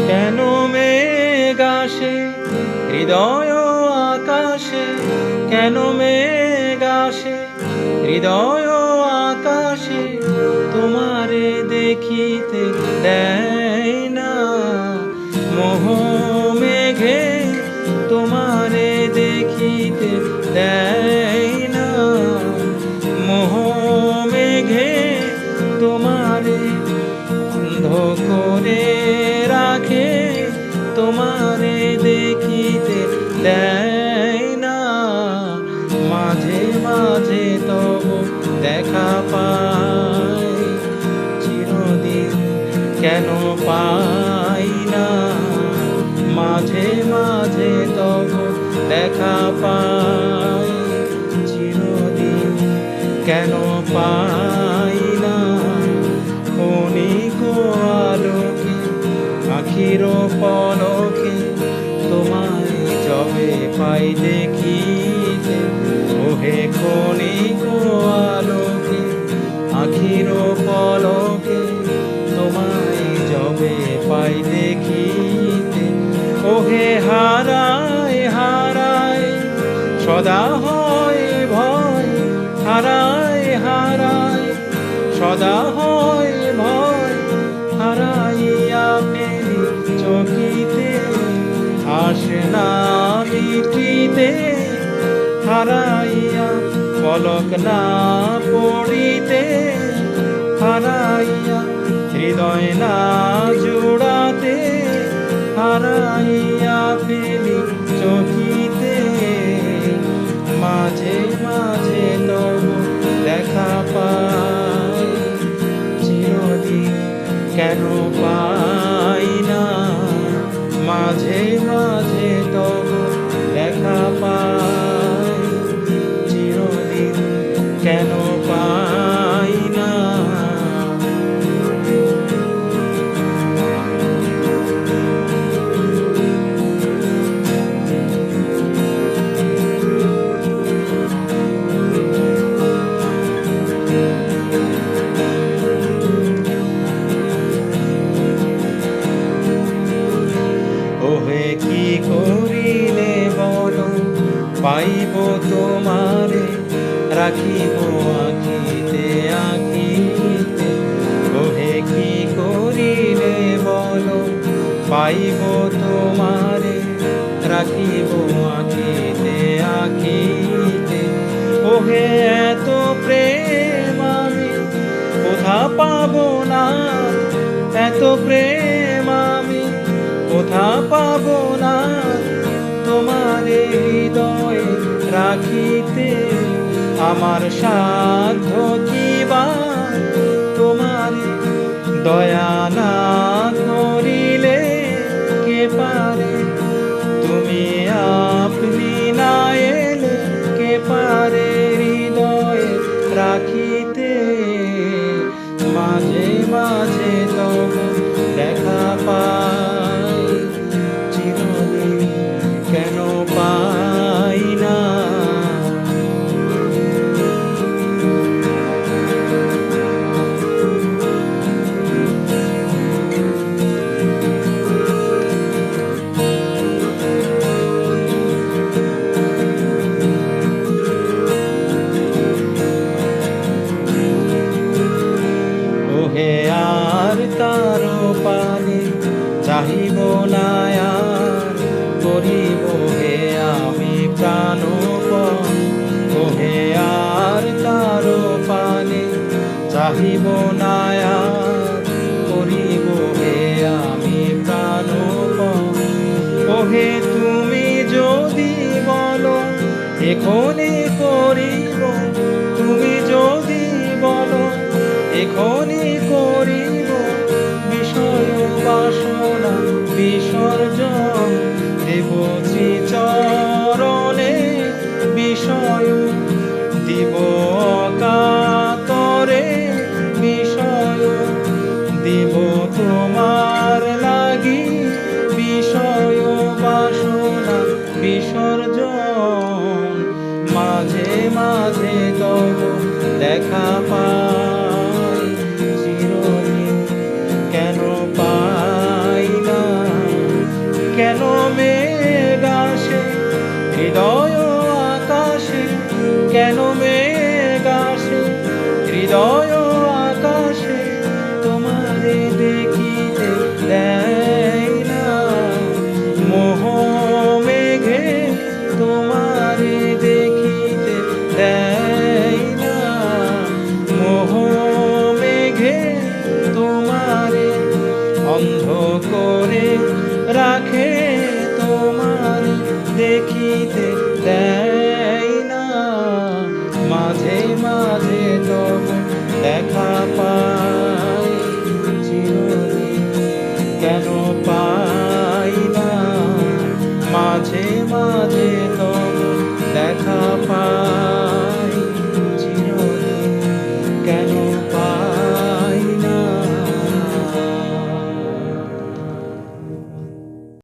কেন মেঘ আসে হৃদয় আকাশে, কেন মেঘ আসে হৃদয় আকাশে, তোমারে দেখিতে দেয় না মোহ মেঘে, তোমারে দেখিতে দেয় না মোহ মেঘে, তোমারে বন্ধ করে রাখে, তোমারে দেখিতে দেয় না। মাঝে মাঝে তব দেখা পাই, চিরদিন কেন পাই না। মাঝে মাঝে তব দেখা পাই, চিরদিন কেন পাই না। ক্ষণিক আলোকে আখির পলকে তোমায় যবে পাই দেখিতে, ওহে ক্ষণিক আলোকে আখির পলকে তোমায় যবে পাই দেখিতে, ওহে হারায় হারায় সদা হয় ভয়, হারায় হারায় সদা হয় ভয়, হারাইয়া ফেলি চকিতে আসে না মিটিতে, হারাইয়া পলক না পড়িতে, হারাইয়া হৃদয় না জুড়াতে, হারাইয়া ফেলি চকিতে। মাঝে মাঝে তব দেখা পাই, চিরদিন কেন পাই না। মাঝে মাঝে তব দেখা পাই, চিরদিন কেন পাই না। ওহে কি করিলে বলো পাইব তোমারে, রাখিব আঁখিতে আঁখিতে। ওহে কি করিলে বলো পাইব তোমারে, রাখিব আঁখিতে আঁখিতে। ওহে এত প্রেম আমি কোথা পাবো না, এত প্রেম আমি কোথা পাবো না। তোমারে হৃদয়ে রাখিতে আমার সাধ্য কি বা, তোমারে দয়া না করিলে কে পারে। তুমি আপনি না এলে কে পারে হৃদয়ে রাখিতে। মাঝে মাঝে তব দেখা পাই, চিরদিন কেন পাই না। ওহে আর তার পানে চাহিব না আর, করিব হে আমি প্রাণপণ। ওহে আর তার পানে চাহিব না আর, করিব হে আমি প্রাণপণ। ওহে তুমি যদি বলো এখনই করিব, তুমি যদি বলো এখনই করিব, বিষয় বাসনা বিসর্জন দেব শ্রীচরণে। বিষয় দিব অকাতরে, বিষয় দিব তোমার লাগি, বিষয় বাসনা বিসর্জন। মাঝে মাঝে তব দেখা পাই, চিরদিন কেন পাই না। কেন মেঘ আসে হৃদয় আকাশে, কেন মেঘ আসে হৃদয় আকাশে, তোমারে দেখিতে দেয় না মোহ মেঘে, তোমারে দেখিতে দেয় না মোহ মেঘে, তোমারে অন্ধ করে রাখে, তোমার দেখিতে দেয় না। মাঝে মাঝে তব দেখা পাই চিরদিন কেন পাই না, মাঝে মাঝে